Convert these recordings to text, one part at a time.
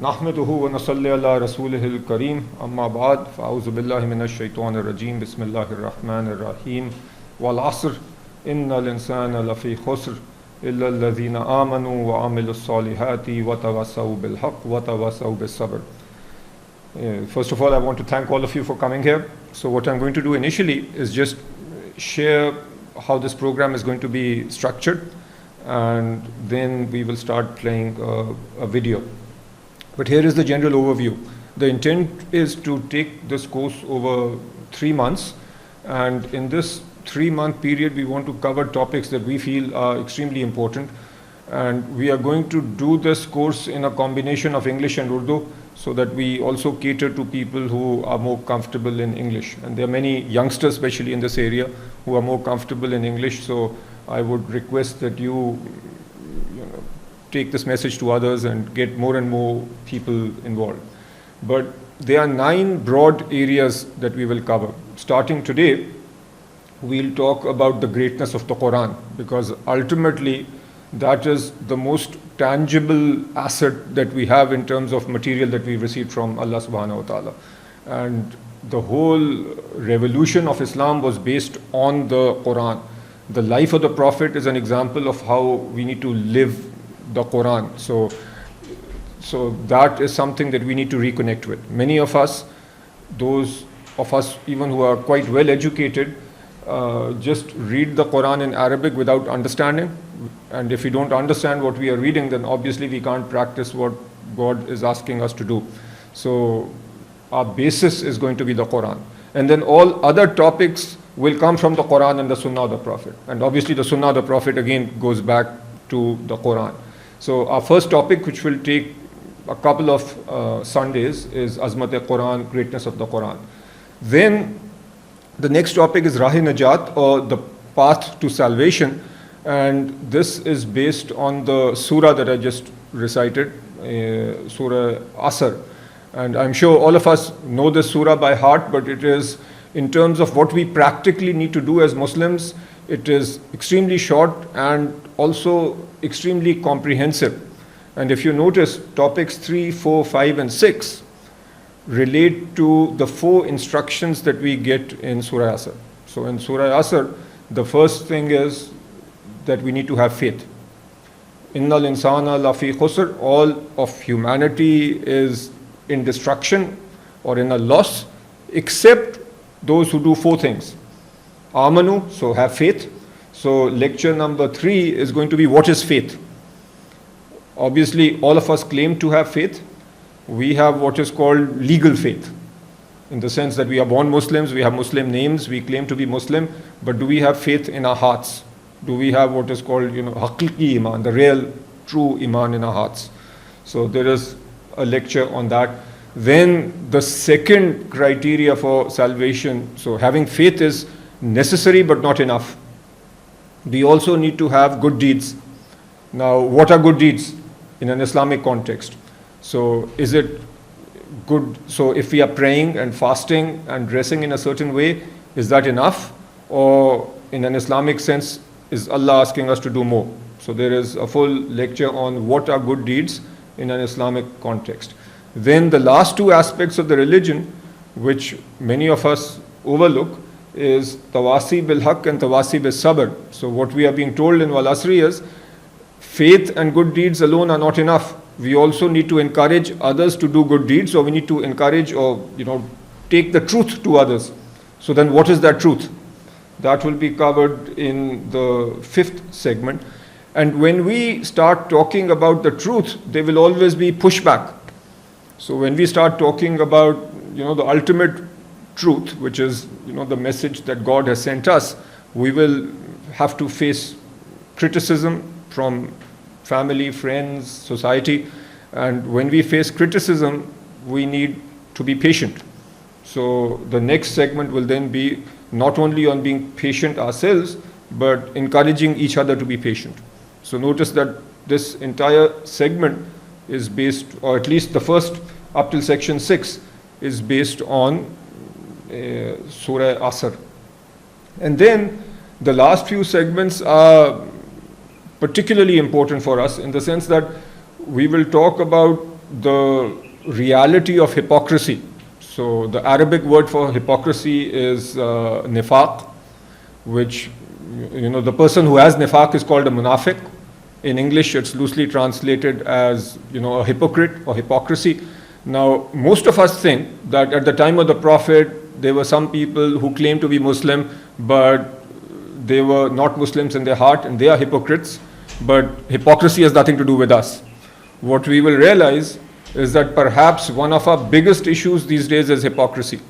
नहमदुहु व नसल्ली अला रसूलिहिल करीम अम्मा बाद फ़अऊज़ु बिल्लाहि मिनश शैतानिर रजीम बिस्मिल्लाहिर रहमानिर रहीम वल अस्र इन्नल इंसाना लफ़ी खुस्र इल्लल लज़ीना आमनू व अमिलुस सालिहाति व तवस्सौ बिल हक़्क़ व तवस्सौ बिस सब्र. First of all, I want to thank all of you for coming here. So what I'm going to do initially is just share how this program is going to be structured, and then we will start playing a video. But here is the general overview. The intent is to take this course over 3 months, and in this 3-month period we want to cover topics that we feel are extremely important, and we are going to do this course in a combination of English and Urdu, so that we also cater to people who are more comfortable in English. And there are many youngsters, especially in this area, who are more comfortable in English. So I would request that you take this message to others and get more and more people involved. But there are 9 broad areas that we will cover. Starting today, we'll talk about the greatness of the Quran, because ultimately that is the most tangible asset that we have in terms of material that we received from Allah subhanahu wa ta'ala. And the whole revolution of Islam was based on the Quran. The life of the Prophet is an example of how we need to live the Quran. So that is something that we need to reconnect with. Many of us, those of us even who are quite well educated, just read the Quran in Arabic without understanding. And if we don't understand what we are reading, then obviously we can't practice what God is asking us to do. So our basis is going to be the Quran. And then all other topics will come from the Quran and the Sunnah of the Prophet. And obviously the Sunnah of the Prophet again goes back to the Quran. So our first topic, which will take a couple of Sundays, is Azmat-e-Quran, greatness of the Quran. Then the next topic is Rah-e-Najat, or the path to salvation. And this is based on the surah that I just recited, Surah Asr. And I'm sure all of us know this surah by heart, but it is, in terms of what we practically need to do as Muslims, it is extremely short and also extremely comprehensive. And if you notice, topics 3, 4, 5, and 6 relate to the 4 instructions that we get in Surah Asr. So in Surah Asr, the first thing is that we need to have faith. Innal insana lafi khusr, all of humanity is in destruction or in a loss, except those who do 4 things. Amanu, so have faith. So lecture number 3 is going to be what is faith. Obviously all of us claim to have faith. We have what is called legal faith, in the sense that we are born Muslims, we have Muslim names, we claim to be Muslim, but do we have faith in our hearts? Do we have what is called, haqiqi iman, the real, true iman in our hearts? So there is a lecture on that. Then the second criteria for salvation, so having faith is necessary but not enough. We also need to have good deeds. Now, what are good deeds in an Islamic context? So is it good, so if we are praying and fasting and dressing in a certain way, is that enough? Or in an Islamic sense, is Allah asking us to do more? So there is a full lecture on what are good deeds in an Islamic context. Then the last 2 aspects of the religion, which many of us overlook, is tawasi bil haqq and tawasi bil sabr. So what we are being told in Wal Asri is, faith and good deeds alone are not enough. We also need to encourage others to do good deeds, or we need to encourage or take the truth to others. So then what is that truth? That will be covered in the 5th segment. And when we start talking about the truth, there will always be pushback. So when we start talking about the ultimate truth, which is the message that God has sent us, we will have to face criticism from family, friends, society. And when we face criticism, we need to be patient. So the next segment will then be not only on being patient ourselves, but encouraging each other to be patient. So notice that this entire segment is based, or at least the first up till section 6 is based on Surah Asr. And then the last few segments are particularly important for us, in the sense that we will talk about the reality of hypocrisy. So the Arabic word for hypocrisy is nifaq, which, the person who has nifaq is called a munafiq. In English, it's loosely translated as, a hypocrite or hypocrisy. Now, most of us think that at the time of the Prophet, there were some people who claimed to be Muslim, but they were not Muslims in their heart, and they are hypocrites. But hypocrisy has nothing to do with us. What we will realize is that perhaps one of our biggest issues these days is hypocrisy.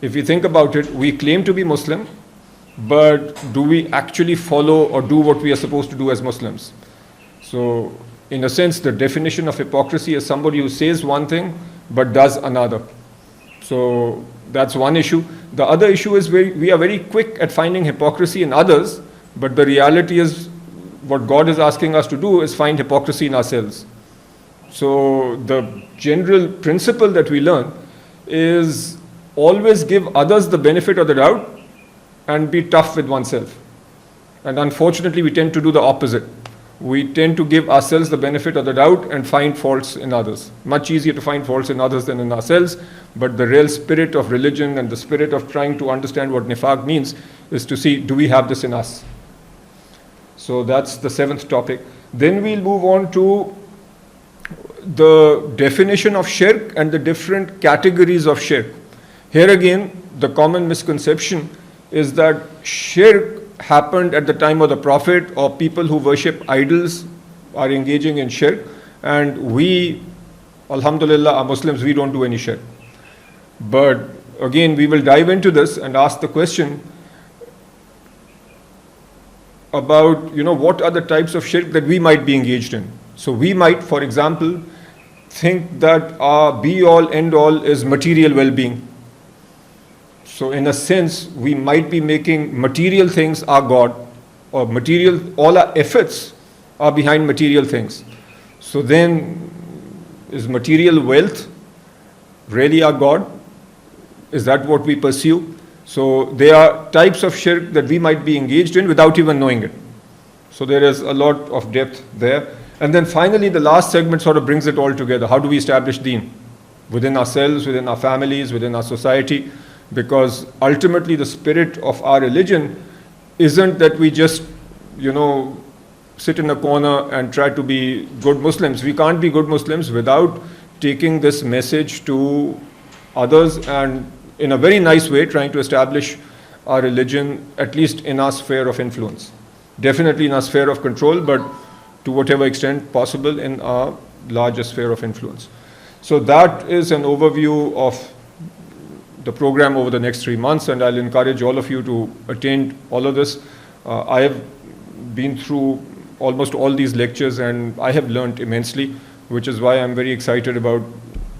If you think about it, we claim to be Muslim, but do we actually follow or do what we are supposed to do as Muslims? So, in a sense, the definition of hypocrisy is somebody who says one thing but does another. So, that's one issue. The other issue is we are very quick at finding hypocrisy in others, but the reality is what God is asking us to do is find hypocrisy in ourselves. So, the general principle that we learn is always give others the benefit of the doubt and be tough with oneself. And unfortunately, we tend to do the opposite. We tend to give ourselves the benefit of the doubt and find faults in others. Much easier to find faults in others than in ourselves, but the real spirit of religion and the spirit of trying to understand what nifaq means is to see, do we have this in us? So that's the 7th topic. Then we'll move on to the definition of shirk and the different categories of shirk. Here again, the common misconception is that shirk happened at the time of the Prophet, or people who worship idols are engaging in shirk, and we, alhamdulillah, are Muslims, we don't do any shirk. But again, we will dive into this and ask the question about, what are the types of shirk that we might be engaged in. So we might, for example, think that our be-all, end-all is material well-being. So in a sense, we might be making material things our God, or all our efforts are behind material things. So then, is material wealth really our God? Is that what we pursue? So there are types of shirk that we might be engaged in without even knowing it. So there is a lot of depth there. And then finally, the last segment sort of brings it all together. How do we establish deen? Within ourselves, within our families, within our society. Because ultimately the spirit of our religion isn't that we just, sit in a corner and try to be good Muslims. We can't be good Muslims without taking this message to others and in a very nice way trying to establish our religion, at least in our sphere of influence. Definitely in our sphere of control, but to whatever extent possible in our larger sphere of influence. So that is an overview of the program over the next 3 months, and I'll encourage all of you to attend all of this. I have been through almost all these lectures and I have learned immensely, which is why I'm very excited about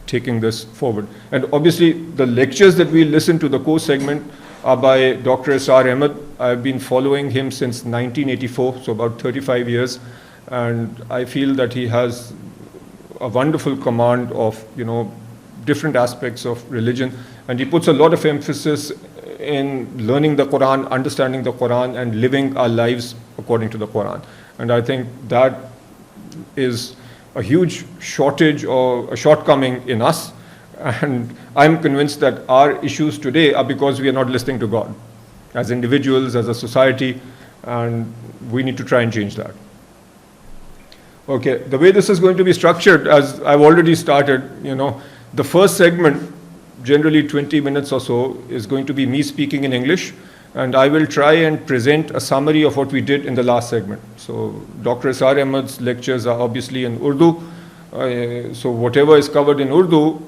taking this forward. And obviously the lectures that we listen to, the course segment, are by Dr. Isar Ahmed. I've been following him since 1984, so about 35 years, and I feel that he has a wonderful command of, different aspects of religion, and he puts a lot of emphasis in learning the Quran, understanding the Quran, and living our lives according to the Quran. And I think that is a huge shortage or a shortcoming in us, and I'm convinced that our issues today are because we are not listening to God as individuals, as a society, and we need to try and change that. Okay, the way this is going to be structured, as I've already started, the first segment, generally 20 minutes or so, is going to be me speaking in English, and I will try and present a summary of what we did in the last segment. So Dr. Isar Ahmed's lectures are obviously in Urdu, so whatever is covered in Urdu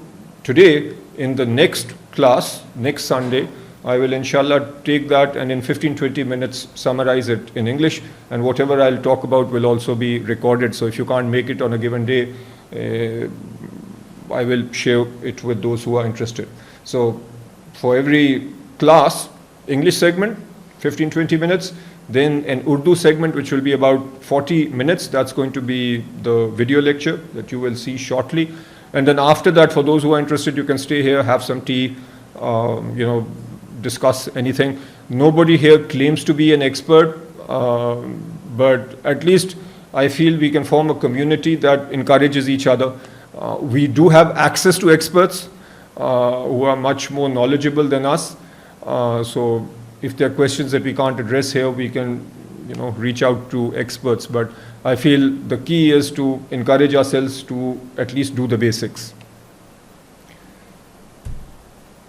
today, in the next class, next Sunday, I will inshallah take that and in 15-20 minutes summarize it in English, and whatever I'll talk about will also be recorded. So if you can't make it on a given day, I will share it with those who are interested. So for every class, English segment, 15-20 minutes, then an Urdu segment which will be about 40 minutes. That's going to be the video lecture that you will see shortly. And then after that, for those who are interested, you can stay here, have some tea, discuss anything. Nobody here claims to be an expert, but at least I feel we can form a community that encourages each other. We do have access to experts who are much more knowledgeable than us. So if there are questions that we can't address here, we can reach out to experts. But I feel the key is to encourage ourselves to at least do the basics.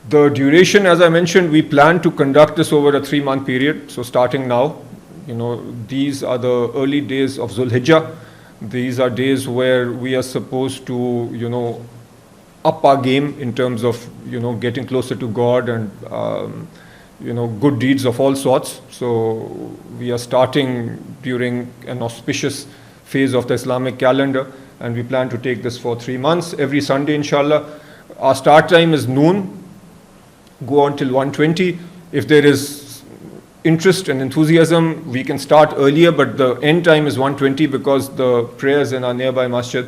The duration, as I mentioned, we plan to conduct this over a 3-month period. So starting now, these are the early days of Zulhijjah. These are days where we are supposed to, up our game in terms of, getting closer to God and, good deeds of all sorts. So we are starting during an auspicious phase of the Islamic calendar, and we plan to take this for 3 months, every Sunday, inshallah. Our start time is noon, go until 1:20. If there is interest and enthusiasm, we can start earlier, but the end time is 1:20 because the prayers in our nearby masjid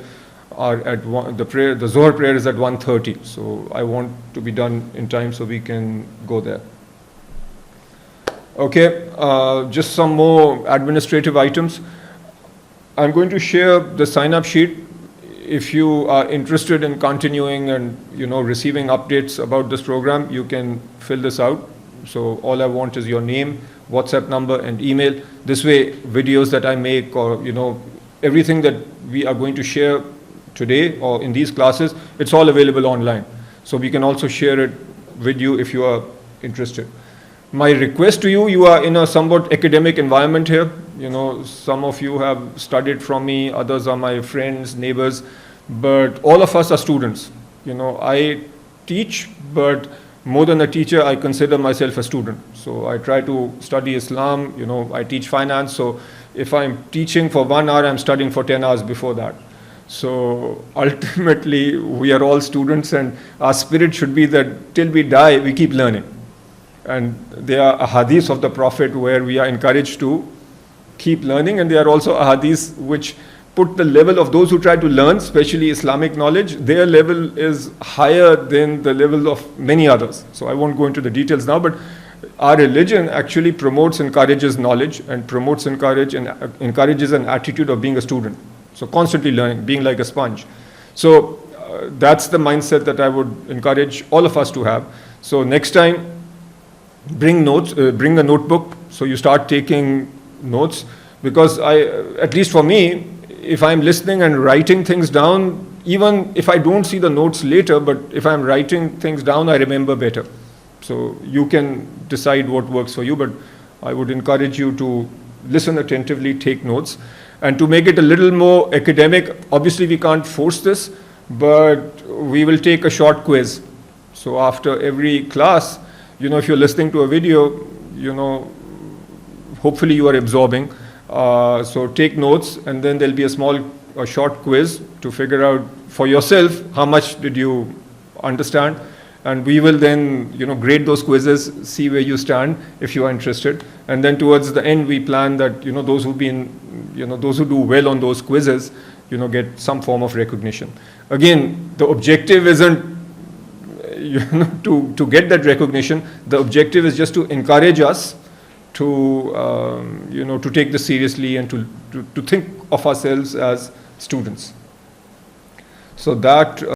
are at the Zohar prayer is at 1:30. So I want to be done in time so we can go there. Okay, just some more administrative items. I'm going to share the sign-up sheet. If you are interested in continuing and receiving updates about this program, you can fill this out. So all I want is your name, WhatsApp number, and email. This way, videos that I make or everything that we are going to share today or in these classes, it's all available online. So we can also share it with you if you are interested. My request to you, you are in a somewhat academic environment here. Some of you have studied from me, others are my friends, neighbors, but all of us are students. I teach, but more than a teacher, I consider myself a student. So I try to study Islam, I teach finance. So if I'm teaching for 1 hour, I'm studying for 10 hours before that. So ultimately, we are all students, and our spirit should be that till we die, we keep learning. And there are ahadiths of the Prophet where we are encouraged to keep learning, and there are also ahadiths which put the level of those who try to learn, especially Islamic knowledge, their level is higher than the level of many others. So I won't go into the details now, but our religion actually encourages knowledge and encourages an attitude of being a student. So constantly learning, being like a sponge. So that's the mindset that I would encourage all of us to have. So next time, bring notes, bring a notebook, so you start taking notes, because at least for me, if I'm listening and writing things down, even if I don't see the notes later, but if I'm writing things down, I remember better. So you can decide what works for you, but I would encourage you to listen attentively, take notes, and to make it a little more academic, obviously we can't force this, but we will take a short quiz. So after every class, if you're listening to a video, hopefully you are absorbing. So take notes, and then there'll be a short quiz to figure out for yourself how much did you understand. And we will then, grade those quizzes, see where you stand if you are interested. And then towards the end, we plan that, those who do well on those quizzes, get some form of recognition. Again, the objective isn't to get that recognition. The objective is just to encourage us to take this seriously and to think of ourselves as students. So that